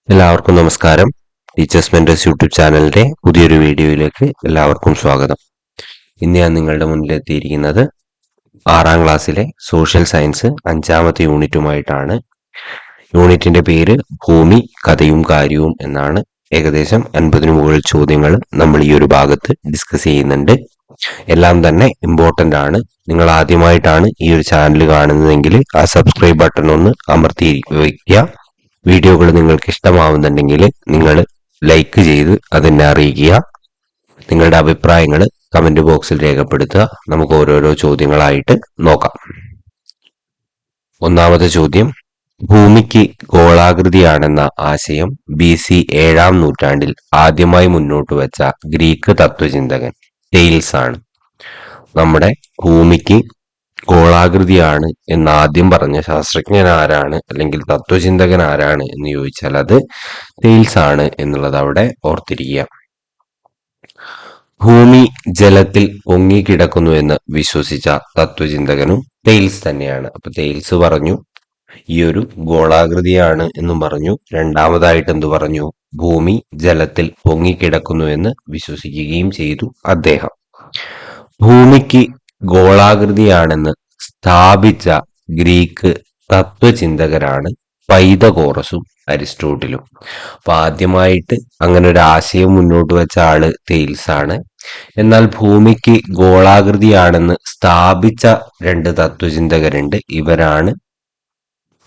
എല്ലാവർക്കും നമസ്കാരം. Teachers mentors YouTube ചാനലിന്റെ പുതിയൊരു വീഡിയോയിലേക്ക് എല്ലാവർക്കും സ്വാഗതം. ഇന്ന് ഞാൻ നിങ്ങളുടെ മുന്നിലെത്തിയിരിക്കുന്നത് 6ാം ക്ലാസ്സിലെ സോഷ്യൽ സയൻസ് 5ാമത്തെ യൂണിറ്റുമായിട്ടാണ്. യൂണിറ്റിന്റെ പേര് ഭൂമി, കഥയും കാര്യവും എന്നാണ്. ഏകദേശം 50-ന് മുകളിൽ ചോദ്യങ്ങൾ നമ്മൾ ഈ ഒരു ഭാഗത്ത് ഡിസ്കസ് ചെയ്യുന്നുണ്ട്. എല്ലാം തന്നെ ഇമ്പോർട്ടന്റ് ആണ്. നിങ്ങൾ ആദ്യമായിട്ടാണ് ഈ ഒരു ചാനൽ കാണുന്നതെങ്കിൽ ആ സബ്സ്ക്രൈബ് ബട്ടൺ ഒന്ന് അമർത്തി വയ്ക്കുക. വീഡിയോകൾ നിങ്ങൾക്ക് ഇഷ്ടമാവുന്നുണ്ടെങ്കിൽ നിങ്ങൾ ലൈക്ക് ചെയ്ത് അതെന്നെ അറിയിക്കുക. നിങ്ങളുടെ അഭിപ്രായങ്ങൾ കമന്റ് ബോക്സിൽ രേഖപ്പെടുത്തുക. നമുക്ക് ഓരോരോ ചോദ്യങ്ങളായിട്ട് നോക്കാം. ഒന്നാമത്തെ ചോദ്യം, ഭൂമിക്ക് ഗോളാകൃതിയാണെന്ന ആശയം BC 7ാം നൂറ്റാണ്ടിൽ ആദ്യമായി മുന്നോട്ട് വെച്ച ഗ്രീക്ക് തത്വചിന്തകൻ തെയിൽസ് ആണ്. നമ്മുടെ ഭൂമിക്ക് ഗോളാകൃതിയാണ് എന്ന് ആദ്യം പറഞ്ഞ ശാസ്ത്രജ്ഞൻ ആരാണ്, അല്ലെങ്കിൽ തത്വചിന്തകൻ ആരാണ് എന്ന് ചോദിച്ചാൽ അത് തെയിൽസ് ആണ് എന്നുള്ളത് അവിടെ ഓർത്തിരിക്കുക. ഭൂമി ജലത്തിൽ പൊങ്ങിക്കിടക്കുന്നു എന്ന് വിശ്വസിച്ച തത്വചിന്തകനും തെയിൽസ് തന്നെയാണ്. അപ്പൊ തെയിൽസ് പറഞ്ഞു ഈ ഒരു ഗോളാകൃതിയാണ് എന്നും പറഞ്ഞു. രണ്ടാമതായിട്ട് എന്തു പറഞ്ഞു? ഭൂമി ജലത്തിൽ പൊങ്ങിക്കിടക്കുന്നു എന്ന് വിശ്വസിക്കുകയും ചെയ്തു അദ്ദേഹം. ഭൂമിക്ക് ഗോളാകൃതിയാണെന്ന് സ്ഥാപിച്ച ഗ്രീക്ക് തത്വചിന്തകരാണ് പൈതഗോറസും അരിസ്റ്റോട്ടിലും. അപ്പൊ ആദ്യമായിട്ട് അങ്ങനെ ഒരു ആശയം മുന്നോട്ട് വെച്ച ആള് തെയിൽസ് ആണ്. എന്നാൽ ഭൂമിക്ക് ഗോളാകൃതിയാണെന്ന് സ്ഥാപിച്ച 2 തത്വചിന്തകരുണ്ട്. ഇവരാണ്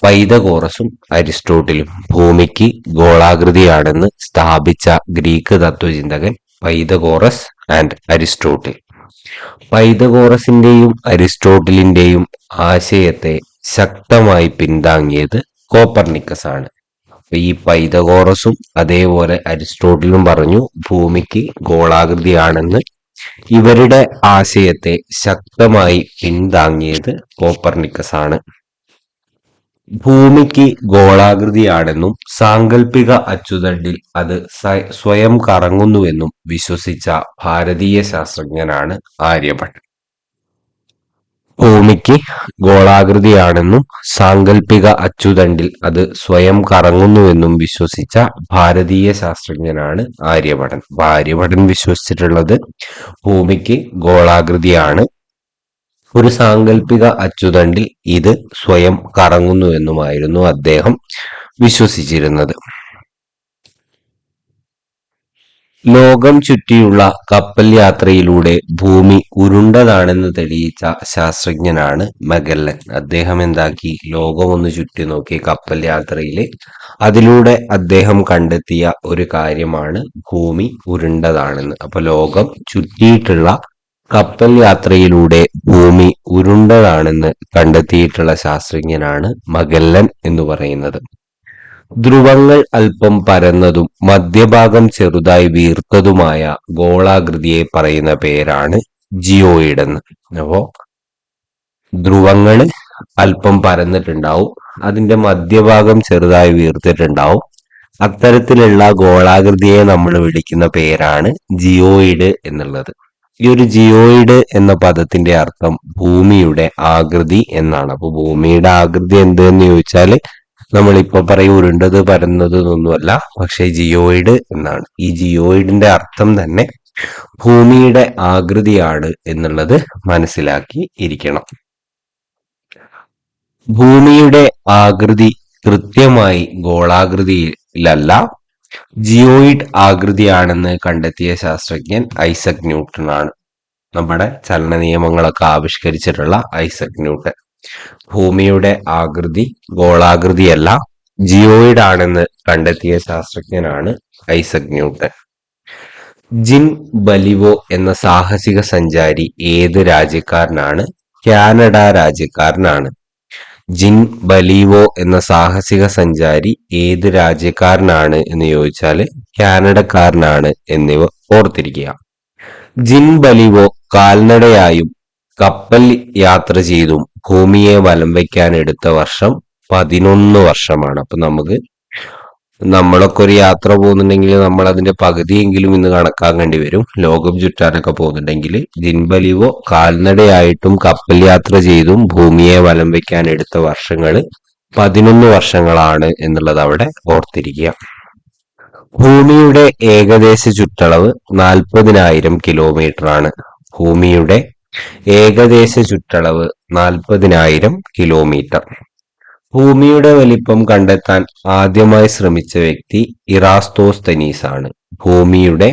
പൈതഗോറസും അരിസ്റ്റോട്ടിലും. ഭൂമിക്ക് ഗോളാകൃതിയാണെന്ന് സ്ഥാപിച്ച ഗ്രീക്ക് തത്വചിന്തകൻ പൈതഗോറസ് ആൻഡ് അരിസ്റ്റോട്ടിൽ. പൈതഗോറസിന്റെയും അരിസ്റ്റോട്ടിലിന്റെയും ആശയത്തെ ശക്തമായി പിന്താങ്ങിയത് കോപ്പർനിക്കസ് ആണ്. ഈ പൈതഗോറസും അതേപോലെ അരിസ്റ്റോട്ടിലും പറഞ്ഞു ഭൂമിക്ക് ഗോളാകൃതിയാണെന്ന്. ഇവരുടെ ആശയത്തെ ശക്തമായി പിന്താങ്ങിയത് കോപ്പർനിക്കസ് ആണ്. ഭൂമിക്ക് ഗോളാകൃതിയാണെന്നും സാങ്കല്പിക അച്ചുതണ്ടിൽ അത് സ്വയം കറങ്ങുന്നുവെന്നും വിശ്വസിച്ച ഭാരതീയ ശാസ്ത്രജ്ഞനാണ് ആര്യഭട്ടൻ. ഭൂമിക്ക് ഗോളാകൃതിയാണെന്നും സാങ്കല്പിക അച്ചുതണ്ടിൽ അത് സ്വയം കറങ്ങുന്നുവെന്നും വിശ്വസിച്ച ഭാരതീയ ശാസ്ത്രജ്ഞനാണ് ആര്യഭട്ടൻ. ആര്യഭട്ടൻ വിശ്വസിച്ചിട്ടുള്ളത് ഭൂമിക്ക് ഗോളാകൃതിയാണ്, ഒരു സാങ്കല്പിക അച്ചുതണ്ടിൽ ഇത് സ്വയം കറങ്ങുന്നുവെന്നുമായിരുന്നു അദ്ദേഹം വിശ്വസിച്ചിരുന്നത്. ലോകം ചുറ്റിയുള്ള കപ്പൽ യാത്രയിലൂടെ ഭൂമി ഉരുണ്ടതാണെന്ന് തെളിയിച്ച ശാസ്ത്രജ്ഞനാണ് മഗല്ലൻ. അദ്ദേഹം എന്താക്കി? ലോകം ഒന്ന് ചുറ്റി നോക്കി കപ്പൽ യാത്രയിൽ. അതിലൂടെ അദ്ദേഹം കണ്ടെത്തിയ ഒരു കാര്യമാണ് ഭൂമി ഉരുണ്ടതാണെന്ന്. അപ്പൊ ലോകം ചുറ്റിയിട്ടുള്ള കപ്പൽ യാത്രയിലൂടെ ഭൂമി ഉരുണ്ടതാണെന്ന് കണ്ടെത്തിയിട്ടുള്ള ശാസ്ത്രജ്ഞനാണ് മഗല്ലൻ എന്ന് പറയുന്നത്. ധ്രുവങ്ങൾ അല്പം പരന്നതും മധ്യഭാഗം ചെറുതായി വീർത്തതുമായ ഗോളാകൃതിയെ പറയുന്ന പേരാണ് ജിയോയിഡ് എന്ന്. അപ്പോ ധ്രുവങ്ങൾ അല്പം പരന്നിട്ടുണ്ടാവും, അതിന്റെ മധ്യഭാഗം ചെറുതായി വീർത്തിട്ടുണ്ടാവും. അത്തരത്തിലുള്ള ഗോളാകൃതിയെ നമ്മൾ വിളിക്കുന്ന പേരാണ് ജിയോയിഡ് എന്നുള്ളത്. ഈ ഒരു ജിയോയിഡ് എന്ന പദത്തിന്റെ അർത്ഥം ഭൂമിയുടെ ആകൃതി എന്നാണ്. അപ്പൊ ഭൂമിയുടെ ആകൃതി എന്തെന്ന് ചോദിച്ചാൽ നമ്മളിപ്പോ പറയും ഉരുണ്ടത് പരന്നത് എന്നൊന്നുമല്ല, പക്ഷെ ജിയോയിഡ് എന്നാണ്. ഈ ജിയോയിഡിന്റെ അർത്ഥം തന്നെ ഭൂമിയുടെ ആകൃതിയാണ് എന്നുള്ളത് മനസ്സിലാക്കി ഇരിക്കണം. ഭൂമിയുടെ ആകൃതി കൃത്യമായി ഗോളാകൃതിയിലല്ല, ജിയോയിഡ് ആകൃതിയാണെന്ന് കണ്ടെത്തിയ ശാസ്ത്രജ്ഞൻ ഐസക് ന്യൂട്ടൺ ആണ്. നമ്മുടെ ചലന നിയമങ്ങളൊക്കെ ആവിഷ്കരിച്ചിട്ടുള്ള ഐസക് ന്യൂട്ടൺ. ഭൂമിയുടെ ആകൃതി ഗോളാകൃതിയല്ല, ജിയോയിഡ് ആണെന്ന് കണ്ടെത്തിയ ശാസ്ത്രജ്ഞനാണ് ഐസക് ന്യൂട്ടൺ. ജിൻ ബലിവോ എന്ന സാഹസിക സഞ്ചാരി ഏത് രാജ്യക്കാരനാണ്? കാനഡ രാജ്യക്കാരനാണ്. ജിൻ ബലീവോ എന്ന സാഹസിക സഞ്ചാരി ഏത് രാജ്യക്കാരനാണ് എന്ന് ചോദിച്ചാൽ കാനഡക്കാരനാണ് എന്നിവ ഓർത്തിരിക്കുക. ജിൻ ബലീവോ കാൽനടയായും കപ്പൽ യാത്ര ചെയ്തും ഭൂമിയെ വലം വയ്ക്കാൻ എടുത്ത വർഷം 11 വർഷമാണ്. അപ്പൊ നമ്മളൊക്കെ ഒരു യാത്ര പോകുന്നുണ്ടെങ്കിൽ നമ്മൾ അതിന്റെ പകുതിയെങ്കിലും ഇന്ന് കണക്കാക്കേണ്ടി വരും. ലോകം ചുറ്റാനൊക്കെ പോകുന്നുണ്ടെങ്കിൽ ജിൻ ബലീവോ കാൽനടയായിട്ടും കപ്പൽ യാത്ര ചെയ്തും ഭൂമിയെ വലം വയ്ക്കാൻ എടുത്ത വർഷങ്ങൾ 11 വർഷങ്ങളാണ് എന്നുള്ളത് അവിടെ ഓർത്തിരിക്കുക. ഭൂമിയുടെ ഏകദേശ ചുറ്റളവ് 40,000 കിലോമീറ്റർ ആണ്. ഭൂമിയുടെ ഏകദേശ ചുറ്റളവ് 40,000 കിലോമീറ്റർ. ഭൂമിയുടെ വലിപ്പം കണ്ടെത്താൻ ആദ്യമായി ശ്രമിച്ച വ്യക്തി ഇറാസ്തോസ്തനീസ് ആണ്. ഭൂമിയുടെ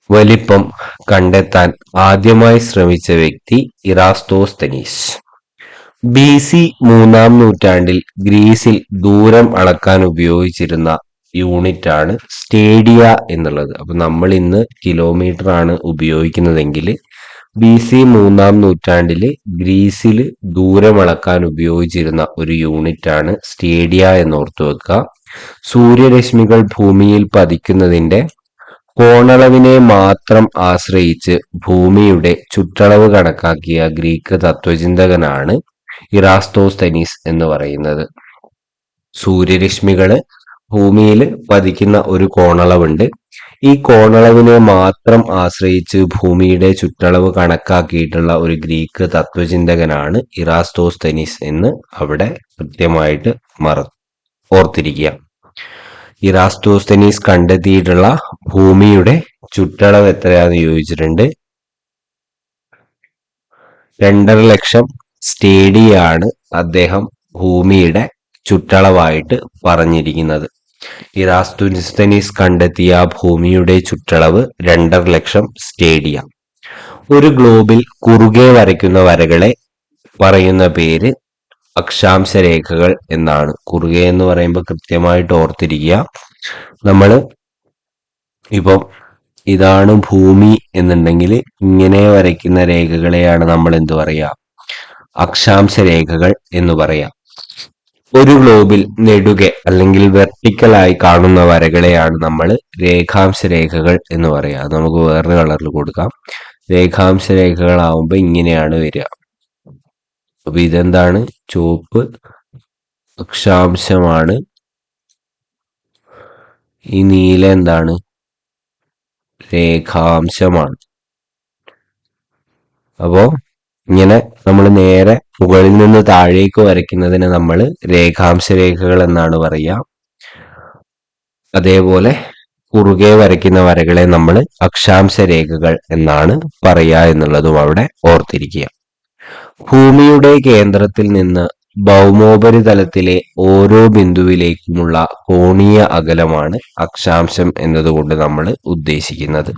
വലിപ്പം കണ്ടെത്താൻ ആദ്യമായി ശ്രമിച്ച വ്യക്തി ഇറാസ്തോസ്തനീസ്. BC 3-ാം നൂറ്റാണ്ടിൽ ഗ്രീസിൽ ദൂരം അളക്കാൻ ഉപയോഗിച്ചിരുന്ന യൂണിറ്റ് ആണ് സ്റ്റേഡിയ എന്നുള്ളത്. അപ്പൊ നമ്മൾ ഇന്ന് കിലോമീറ്റർ ആണ് ഉപയോഗിക്കുന്നതെങ്കിൽ BC 3-ാം നൂറ്റാണ്ടില് ഗ്രീസിൽ ദൂരം അളക്കാൻ ഉപയോഗിച്ചിരുന്ന ഒരു യൂണിറ്റ് ആണ് സ്റ്റേഡിയ എന്ന് ഓർത്തു വെക്കുക. സൂര്യരശ്മികൾ ഭൂമിയിൽ പതിക്കുന്നതിന്റെ കോണളവിനെ മാത്രം ആശ്രയിച്ച് ഭൂമിയുടെ ചുറ്റളവ് കണക്കാക്കിയ ഗ്രീക്ക് തത്വചിന്തകനാണ് ഇറാസ്തോസ്തനീസ് എന്ന് പറയുന്നത്. സൂര്യരശ്മികള് ഭൂമിയിൽ പതിക്കുന്ന ഒരു കോണളവുണ്ട്. ഈ കോണളവിനെ മാത്രം ആശ്രയിച്ച് ഭൂമിയുടെ ചുറ്റളവ് കണക്കാക്കിയിട്ടുള്ള ഒരു ഗ്രീക്ക് തത്വചിന്തകനാണ് ഇറാസ്തോസ്തനീസ് എന്ന് അവിടെ കൃത്യമായിട്ട് ഓർത്തിരിക്കുക. ഇറാസ്തോസ്തനീസ് കണ്ടെത്തിയിട്ടുള്ള ഭൂമിയുടെ ചുറ്റളവ് എത്രയാന്ന് ചോദിച്ചിട്ടുണ്ട്. 2.5 ലക്ഷം സ്റ്റേഡിയാണ് അദ്ദേഹം ഭൂമിയുടെ ചുറ്റളവായിട്ട് പറഞ്ഞിരിക്കുന്നത്. ഇറാസ്തോസ്തനീസ് കണ്ടെത്തിയ ഭൂമിയുടെ ചുറ്റളവ് 2.5 ലക്ഷം സ്റ്റേഡിയ. ഒരു ഗ്ലോബിൽ കുറുകെ വരയ്ക്കുന്ന വരകളെ പറയുന്ന പേര് അക്ഷാംശ രേഖകൾ എന്നാണ്. കുറുകെ എന്ന് പറയുമ്പോൾ കൃത്യമായിട്ട് ഓർത്തിരിക്കുക. നമ്മള് ഇപ്പം ഇതാണ് ഭൂമി എന്നുണ്ടെങ്കിൽ ഇങ്ങനെ വരയ്ക്കുന്ന രേഖകളെയാണ് നമ്മൾ എന്ത് പറയാ? അക്ഷാംശ രേഖകൾ എന്ന് പറയാം. ഒരു ഗ്ലോബിൽ നെടുകെ അല്ലെങ്കിൽ വെർട്ടിക്കലായി കാണുന്ന വരകളെയാണ് നമ്മൾ രേഖാംശ രേഖകൾ എന്ന് പറയാം. അത് നമുക്ക് വേറൊരു കളറിൽ കൊടുക്കാം. രേഖാംശ രേഖകളാവുമ്പോൾ ഇങ്ങനെയാണ് വരിക. അപ്പൊ ഇതെന്താണ്? ചുവപ്പ് അക്ഷാംശമാണ്. ഈ നീല എന്താണ്? രേഖാംശമാണ്. അപ്പോ ഇങ്ങനെ നമ്മൾ നേരെ മുകളിൽ നിന്ന് താഴേക്ക് വരയ്ക്കുന്നതിന് നമ്മൾ രേഖാംശ രേഖകൾ എന്നാണ് പറയുക. അതേപോലെ കുറുകെ വരയ്ക്കുന്ന വരകളെ നമ്മൾ അക്ഷാംശ രേഖകൾ എന്നാണ് പറയുക എന്നുള്ളതും അവിടെ ഓർത്തിരിക്കുക. ഭൂമിയുടെ കേന്ദ്രത്തിൽ നിന്ന് ഭൗമോപരിതലത്തിലെ ഓരോ ബിന്ദുവിലേക്കുമുള്ള കോണീയ അകലമാണ് അക്ഷാംശം എന്നതുകൊണ്ട് നമ്മൾ ഉദ്ദേശിക്കുന്നത്.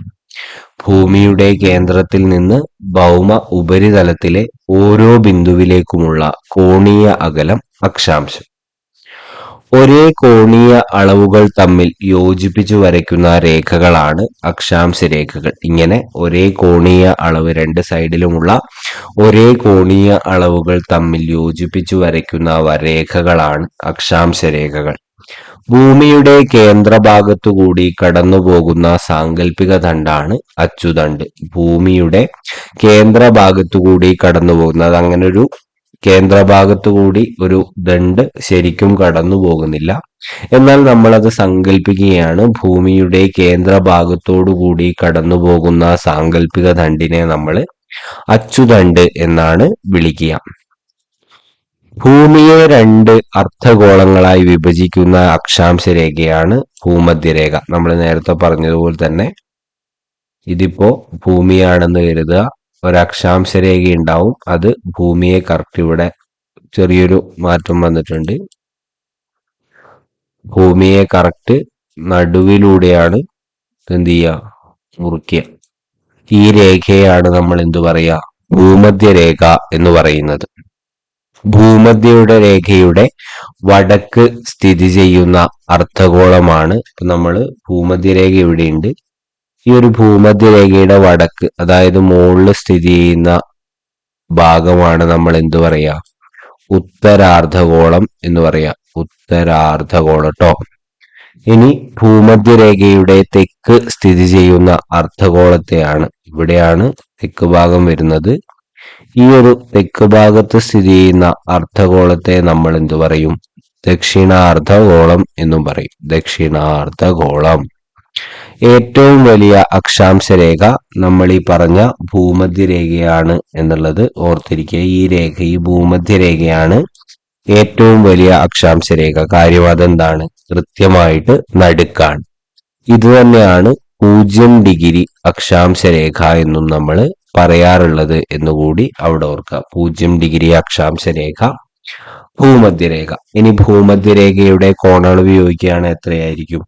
ഭൂമിയുടെ കേന്ദ്രത്തിൽ നിന്ന് ഭൗമ ഉപരിതലത്തിലെ ഓരോ ബിന്ദുവിലേക്കുമുള്ള കോണീയ അകലം അക്ഷാംശം. ഒരേ കോണീയ അളവുകൾ തമ്മിൽ യോജിപ്പിച്ചു വരയ്ക്കുന്ന രേഖകളാണ് അക്ഷാംശ രേഖകൾ. ഇങ്ങനെ ഒരേ കോണീയ അളവ്, രണ്ട് സൈഡിലുമുള്ള ഒരേ കോണീയ അളവുകൾ തമ്മിൽ യോജിപ്പിച്ചു വരയ്ക്കുന്ന രേഖകളാണ് അക്ഷാംശ രേഖകൾ. ഭൂമിയുടെ കേന്ദ്രഭാഗത്തുകൂടി കടന്നുപോകുന്ന സാങ്കല്പിക ദണ്ഡാണ് അച്ചുതണ്ട്. ഭൂമിയുടെ കേന്ദ്രഭാഗത്തുകൂടി കടന്നുപോകുന്നത്, അങ്ങനെ ഒരു കേന്ദ്രഭാഗത്തുകൂടി ഒരു ദണ്ട് ശരിക്കും കടന്നു പോകുന്നില്ല, എന്നാൽ നമ്മളത് സങ്കല്പിക്കുകയാണ്. ഭൂമിയുടെ കേന്ദ്രഭാഗത്തോടു കൂടി കടന്നു പോകുന്ന സാങ്കല്പിക ദണ്ടിനെ നമ്മൾ അച്ചുതണ്ട് എന്നാണ് വിളിക്കുക. ഭൂമിയെ 2 അർദ്ധഗോളങ്ങളായി വിഭജിക്കുന്ന അക്ഷാംശ രേഖയാണ് ഭൂമധ്യരേഖ. നമ്മൾ നേരത്തെ പറഞ്ഞതുപോലെ തന്നെ ഇതിപ്പോ ഭൂമിയാണെന്ന് കരുതുക, ഒരു അക്ഷാംശ രേഖ ഉണ്ടാവും. അത് ഭൂമിയെ കറക്റ്റ്, ഇവിടെ ചെറിയൊരു മാറ്റം വന്നിട്ടുണ്ട്, ഭൂമിയെ കറക്റ്റ് നടുവിലൂടെയാണ് എന്ത് ചെയ്യുക? മുറിക്കുക. ഈ രേഖയാണ് നമ്മൾ എന്തു പറയാ? ഭൂമധ്യരേഖ എന്ന് പറയുന്നത്. ഭൂമധ്യയുടെ രേഖയുടെ വടക്ക് സ്ഥിതി ചെയ്യുന്ന അർദ്ധഗോളമാണ്. ഇപ്പൊ നമ്മള് ഭൂമധ്യരേഖ ഇവിടെയുണ്ട്. ഈ ഒരു ഭൂമധ്യരേഖയുടെ വടക്ക്, അതായത് മുകളിൽ സ്ഥിതി ചെയ്യുന്ന ഭാഗമാണ് നമ്മൾ എന്തു പറയാ? ഉത്തരാർദ്ധഗോളം എന്ന് പറയാ. ഉത്തരാർദ്ധഗോളം ട്ടോ. ഇനി ഭൂമധ്യരേഖയുടെ തെക്ക് സ്ഥിതി ചെയ്യുന്ന അർദ്ധഗോളത്തെയാണ്, ഇവിടെയാണ് തെക്ക് ഭാഗം വരുന്നത്. ഈ ഒരു തെക്ക് ഭാഗത്ത് സ്ഥിതി ചെയ്യുന്ന അർദ്ധഗോളത്തെ നമ്മൾ എന്തു പറയും? ദക്ഷിണാർദ്ധഗോളം എന്നും പറയും. ദക്ഷിണാർദ്ധഗോളം. ഏറ്റവും വലിയ അക്ഷാംശ രേഖ നമ്മൾ ഈ പറഞ്ഞ ഭൂമധ്യരേഖയാണ് എന്നുള്ളത് ഓർത്തിരിക്കുക. ഈ രേഖ, ഈ ഭൂമധ്യരേഖയാണ് ഏറ്റവും വലിയ അക്ഷാംശ രേഖ. കാര്യം അതെന്താണ്? കൃത്യമായിട്ട് നടുക്കാണ്. ഇത് തന്നെയാണ് 0° അക്ഷാംശ രേഖ എന്നും നമ്മൾ പറയാറുള്ളത് എന്നുകൂടി അവിടെ ഓർക്കുക. 0° അക്ഷാംശ രേഖ, ഭൂമധ്യരേഖ. ഇനി ഭൂമധ്യരേഖയുടെ കോണളവ് ചോദിക്കുകയാണ്, എത്രയായിരിക്കും?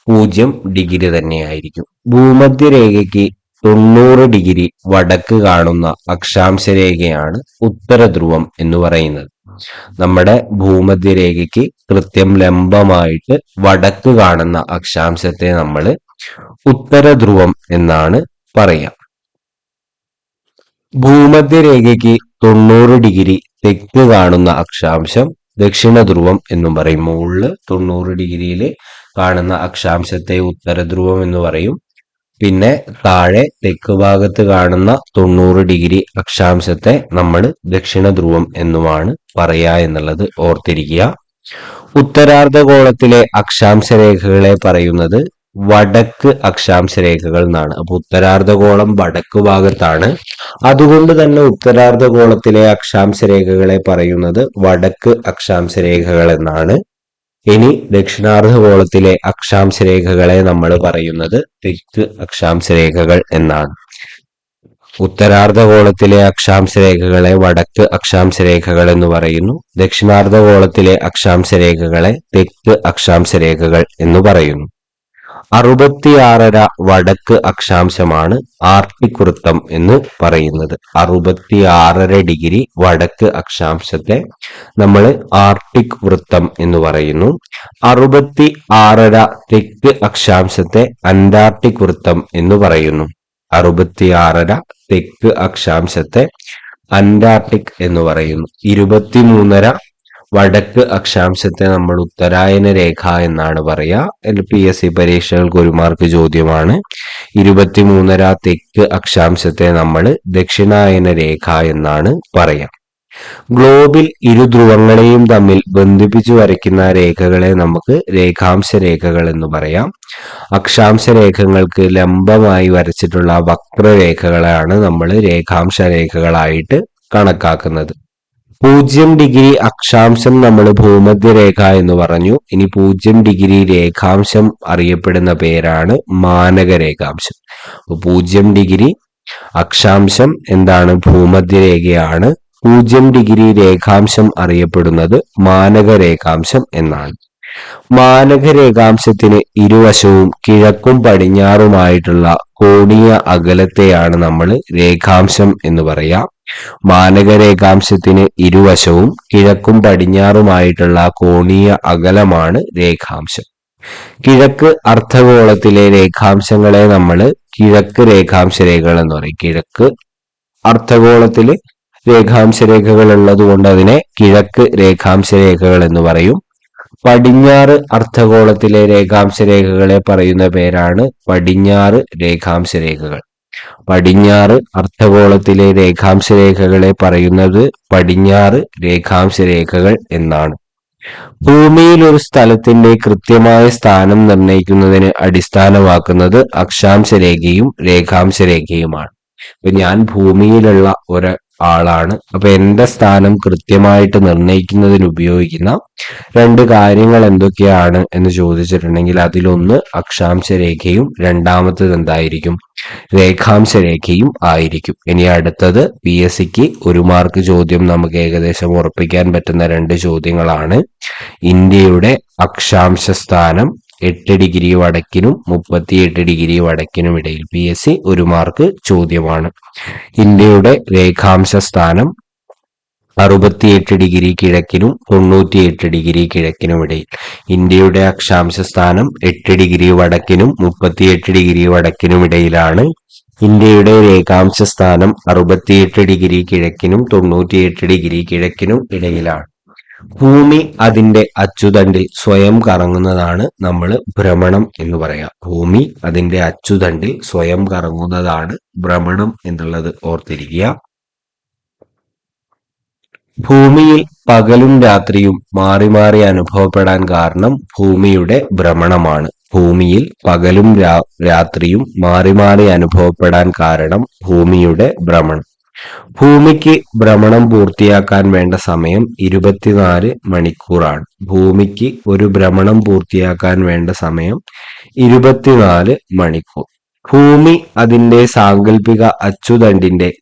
0° തന്നെയായിരിക്കും. ഭൂമധ്യരേഖയ്ക്ക് 90° വടക്ക് കാണുന്ന അക്ഷാംശ രേഖയാണ് ഉത്തരധ്രുവം എന്ന് പറയുന്നത്. നമ്മുടെ ഭൂമധ്യരേഖയ്ക്ക് കൃത്യം ലംബമായിട്ട് വടക്ക് കാണുന്ന അക്ഷാംശത്തെ നമ്മൾ ഉത്തരധ്രുവം എന്നാണ് പറയുക. ഭൂമധ്യരേഖയ്ക്ക് 90° തെക്ക് കാണുന്ന അക്ഷാംശം ദക്ഷിണധ്രുവം എന്നും പറയും. മുകളില് 90°യില് കാണുന്ന അക്ഷാംശത്തെ ഉത്തരധ്രുവം എന്ന് പറയും. പിന്നെ താഴെ തെക്ക് ഭാഗത്ത് കാണുന്ന 90° അക്ഷാംശത്തെ നമ്മൾ ദക്ഷിണധ്രുവം എന്നുമാണ് പറയുക എന്നുള്ളത് ഓർത്തിരിക്കുക. ഉത്തരാർദ്ധഗോളത്തിലെ അക്ഷാംശ രേഖകളെ പറയുന്നത് വടക്ക് അക്ഷാംശ രേഖകൾ എന്നാണ്. അപ്പൊ ഉത്തരാർദ്ധഗോളം വടക്ക് ഭാഗത്താണ്, അതുകൊണ്ട് തന്നെ ഉത്തരാർദ്ധഗോളത്തിലെ അക്ഷാംശ രേഖകളെ പറയുന്നത് വടക്ക് അക്ഷാംശ രേഖകൾ എന്നാണ്. ഇനി ദക്ഷിണാർദ്ധഗോളത്തിലെ അക്ഷാംശ രേഖകളെ നമ്മൾ പറയുന്നത് തെക്ക് അക്ഷാംശ രേഖകൾ എന്നാണ്. ഉത്തരാർദ്ധഗോളത്തിലെ അക്ഷാംശ രേഖകളെ വടക്ക് അക്ഷാംശ രേഖകൾ എന്ന് പറയുന്നു. ദക്ഷിണാർദ്ധഗോളത്തിലെ അക്ഷാംശ രേഖകളെ തെക്ക് അക്ഷാംശ രേഖകൾ എന്ന് പറയുന്നു. 66.5 വടക്ക് അക്ഷാംശമാണ് ആർട്ടിക് വൃത്തം എന്ന് പറയുന്നത്. 66.5° വടക്ക് അക്ഷാംശത്തെ നമ്മൾ ആർട്ടിക് വൃത്തം എന്ന് പറയുന്നു. 66.5 തെക്ക് അക്ഷാംശത്തെ അന്റാർട്ടിക് വൃത്തം എന്ന് പറയുന്നു. 66.5 തെക്ക് അക്ഷാംശത്തെ അന്റാർട്ടിക് എന്ന് പറയുന്നു. 23.5 വടക്ക് അക്ഷാംശത്തെ നമ്മൾ ഉത്തരായന രേഖ എന്നാണ് പറയുക. PSC പരീക്ഷകൾക്ക് 1 മാർക്ക് ചോദ്യമാണ്. 23.5 തെക്ക് അക്ഷാംശത്തെ നമ്മൾ ദക്ഷിണായന രേഖ എന്നാണ് പറയുക. ഗ്ലോബിൽ ഇരുധ്രുവങ്ങളെയും തമ്മിൽ ബന്ധിപ്പിച്ചു വരയ്ക്കുന്ന രേഖകളെ നമുക്ക് രേഖാംശ രേഖകൾ എന്ന് പറയാം. അക്ഷാംശ രേഖകൾക്ക് ലംബമായി വരച്ചിട്ടുള്ള വക്രരേഖകളാണ് നമ്മൾ രേഖാംശ രേഖകളായിട്ട് കണക്കാക്കുന്നത്. 0° അക്ഷാംശം നമ്മൾ ഭൂമധ്യരേഖ എന്ന് പറഞ്ഞു. ഇനി 0° രേഖാംശം അറിയപ്പെടുന്ന പേരാണ് മാനക രേഖാംശം. 0° അക്ഷാംശം എന്താണ്? ഭൂമധ്യരേഖയാണ്. 0° രേഖാംശം അറിയപ്പെടുന്നത് മാനക രേഖാംശം എന്നാണ്. മാനക രേഖാംശത്തിന് ഇരുവശവും കിഴക്കും പടിഞ്ഞാറുമായിട്ടുള്ള കോണീയ അകലത്തെയാണ് നമ്മൾ രേഖാംശം എന്ന് പറയാ. മാനക രേഖാംശത്തിന് ഇരുവശവും കിഴക്കും പടിഞ്ഞാറുമായിട്ടുള്ള കോണീയ അകലമാണ് രേഖാംശം. കിഴക്ക് അർദ്ധഗോളത്തിലെ രേഖാംശങ്ങളെ നമ്മൾ കിഴക്ക് രേഖാംശ രേഖകൾ എന്ന് പറയും. കിഴക്ക് അർദ്ധഗോളത്തില് രേഖാംശ രേഖകൾ ഉള്ളത് കൊണ്ട് അതിനെ കിഴക്ക് രേഖാംശ രേഖകൾ എന്ന് പറയും. പടിഞ്ഞാറ് അർദ്ധഗോളത്തിലെ രേഖാംശ രേഖകളെ പറയുന്ന പേരാണ് പടിഞ്ഞാറ് രേഖാംശ രേഖകൾ. പടിഞ്ഞാറ് അർദ്ധഗോളത്തിലെ രേഖാംശ രേഖകളെ പറയുന്നത് പടിഞ്ഞാറ് രേഖാംശ രേഖകൾ എന്നാണ്. ഭൂമിയിൽ ഒരു സ്ഥലത്തിന്റെ കൃത്യമായ സ്ഥാനം നിർണ്ണയിക്കുന്നതിന് അടിസ്ഥാനമാക്കുന്നത് അക്ഷാംശ രേഖയും രേഖാംശ രേഖയുമാണ്. ഇപ്പൊ ഞാൻ ഭൂമിയിലുള്ള ഒരാളാണ്. അപ്പൊ എന്റെ സ്ഥാനം കൃത്യമായിട്ട് നിർണ്ണയിക്കുന്നതിന് ഉപയോഗിക്കുന്ന 2 കാര്യങ്ങൾ എന്തൊക്കെയാണ് എന്ന് ചോദിച്ചിട്ടുണ്ടെങ്കിൽ അതിലൊന്ന് അക്ഷാംശ രേഖയും രണ്ടാമത്തത് എന്തായിരിക്കും? രേഖാംശ രേഖയും ആയിരിക്കും. ഇനി അടുത്തത് PSCക്ക് 1 മാർക്ക് ചോദ്യം നമുക്ക് ഏകദേശം ഉറപ്പിക്കാൻ പറ്റുന്ന 2 ചോദ്യങ്ങളാണ്. ഇന്ത്യയുടെ അക്ഷാംശ സ്ഥാനം 8° വടക്കിനും 38° വടക്കിനും ഇടയിൽ. PSC 1 മാർക്ക് ചോദ്യമാണ്. ഇന്ത്യയുടെ രേഖാംശ സ്ഥാനം 68° കിഴക്കിനും 98° കിഴക്കിനും ഇടയിൽ. ഇന്ത്യയുടെ അക്ഷാംശ സ്ഥാനം 8° വടക്കിനും 38° വടക്കിനും ഇടയിലാണ്. ഇന്ത്യയുടെ രേഖാംശ സ്ഥാനം 68° കിഴക്കിനും 98° കിഴക്കിനും ഇടയിലാണ്. ഭൂമി അതിന്റെ അച്ചുതണ്ടിൽ സ്വയം കറങ്ങുന്നതാണ് നമ്മൾ ഭ്രമണം എന്ന് പറയാം. ഭൂമി അതിന്റെ അച്ചുതണ്ടിൽ സ്വയം കറങ്ങുന്നതാണ് ഭ്രമണം എന്നുള്ളത് ഓർത്തിരിക്കുക. ഭൂമിയിൽ പകലും രാത്രിയും മാറി മാറി അനുഭവപ്പെടാൻ കാരണം ഭൂമിയുടെ ഭ്രമണമാണ്. ഭൂമിയിൽ പകലും രാത്രിയും മാറി മാറി അനുഭവപ്പെടാൻ കാരണം ഭൂമിയുടെ ഭ്രമണം. ഭൂമിക്ക് ഭ്രമണം പൂർത്തിയാക്കാൻ വേണ്ട സമയം 24 മണിക്കൂറാണ്. ഭൂമിക്ക് ഒരു ഭ്രമണം പൂർത്തിയാക്കാൻ വേണ്ട സമയം 24 മണിക്കൂർ. ഭൂമി അതിന്റെ സാങ്കല്പിക അച്ചുതണ്ടിന്റെ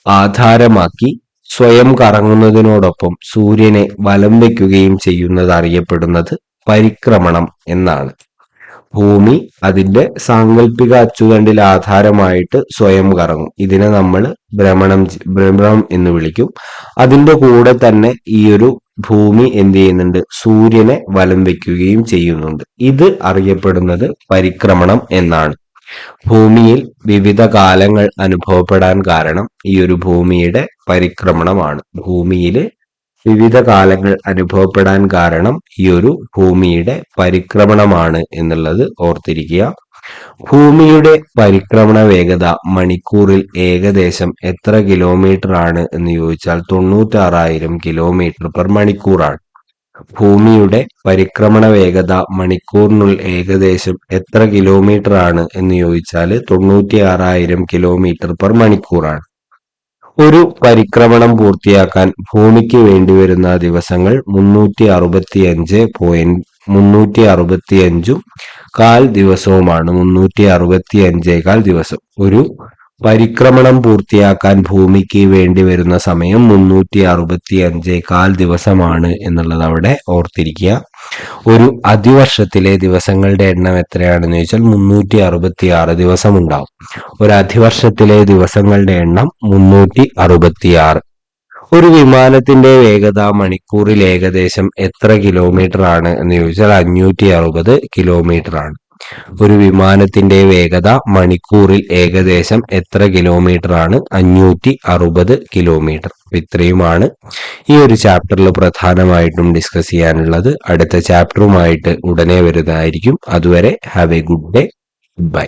ആധാരമാക്കി സ്വയം കറങ്ങുന്നതിനോടൊപ്പം സൂര്യനെ വലം വയ്ക്കുകയും ചെയ്യുന്നത് അറിയപ്പെടുന്നത് പരിക്രമണം എന്നാണ്. ഭൂമി അതിന്റെ സാങ്കല്പിക അച്ചുതണ്ടിൽ ആധാരമായിട്ട് സ്വയം കറങ്ങും. ഇതിനെ നമ്മൾ ഭ്രമണം എന്ന് വിളിക്കും. അതിന്റെ കൂടെ തന്നെ ഈ ഒരു ഭൂമി എന്ത് ചെയ്യുന്നുണ്ട്? സൂര്യനെ വലം വയ്ക്കുകയും ചെയ്യുന്നുണ്ട്. ഇത് അറിയപ്പെടുന്നത് പരിക്രമണം എന്നാണ്. ഭൂമിയിൽ വിവിധ കാലങ്ങൾ അനുഭവപ്പെടാൻ കാരണം ഈ ഒരു ഭൂമിയുടെ പരിക്രമണമാണ്. ഭൂമിയിൽ വിവിധ കാലങ്ങൾ അനുഭവപ്പെടാൻ കാരണം ഈ ഒരു ഭൂമിയുടെ പരിക്രമണമാണ് എന്നുള്ളത് ഓർത്തിരിക്കുക. ഭൂമിയുടെ പരിക്രമണ വേഗത മണിക്കൂറിൽ ഏകദേശം എത്ര കിലോമീറ്റർ ആണ് എന്ന് ചോദിച്ചാൽ 96,000 കിലോമീറ്റർ പെർ മണിക്കൂറാണ്. ഭൂമിയുടെ പരിക്രമണ വേഗത മണിക്കൂറിനുള്ളിൽ ഏകദേശം എത്ര കിലോമീറ്റർ ആണ് എന്ന് ചോദിച്ചാൽ 96,000 കിലോമീറ്റർ പെർ മണിക്കൂറാണ്. ഒരു പരിക്രമണം പൂർത്തിയാക്കാൻ ഭൂമിക്ക് വേണ്ടിവരുന്ന ദിവസങ്ങൾ 365 ദിവസവുമാണ്. 365 ദിവസം. ഒരു പരിക്രമണം പൂർത്തിയാക്കാൻ ഭൂമിക്ക് വേണ്ടി വരുന്ന സമയം 365 ദിവസമാണ് എന്നുള്ളത് അവിടെ ഓർത്തിരിക്കുക. ഒരു അതിവർഷത്തിലെ ദിവസങ്ങളുടെ എണ്ണം എത്രയാണെന്ന് ചോദിച്ചാൽ 366 ദിവസം ഉണ്ടാവും. ഒരു അതിവർഷത്തിലെ ദിവസങ്ങളുടെ എണ്ണം 366. ഒരു വിമാനത്തിന്റെ വേഗത മണിക്കൂറിൽ ഏകദേശം എത്ര കിലോമീറ്റർ ആണ് എന്ന് ചോദിച്ചാൽ 560 കിലോമീറ്റർ ആണ്. ഒരു വിമാനത്തിന്റെ വേഗത മണിക്കൂറിൽ ഏകദേശം എത്ര കിലോമീറ്റർ ആണ്? 560 കിലോമീറ്റർ. ഇത്രയുമാണ് ഈ ഒരു ചാപ്റ്ററിൽ പ്രധാനമായിട്ടും ഡിസ്കസ് ചെയ്യാനുള്ളത്. അടുത്ത ചാപ്റ്ററുമായിട്ട് ഉടനെ വരുന്നതായിരിക്കും. അതുവരെ have a good day. By.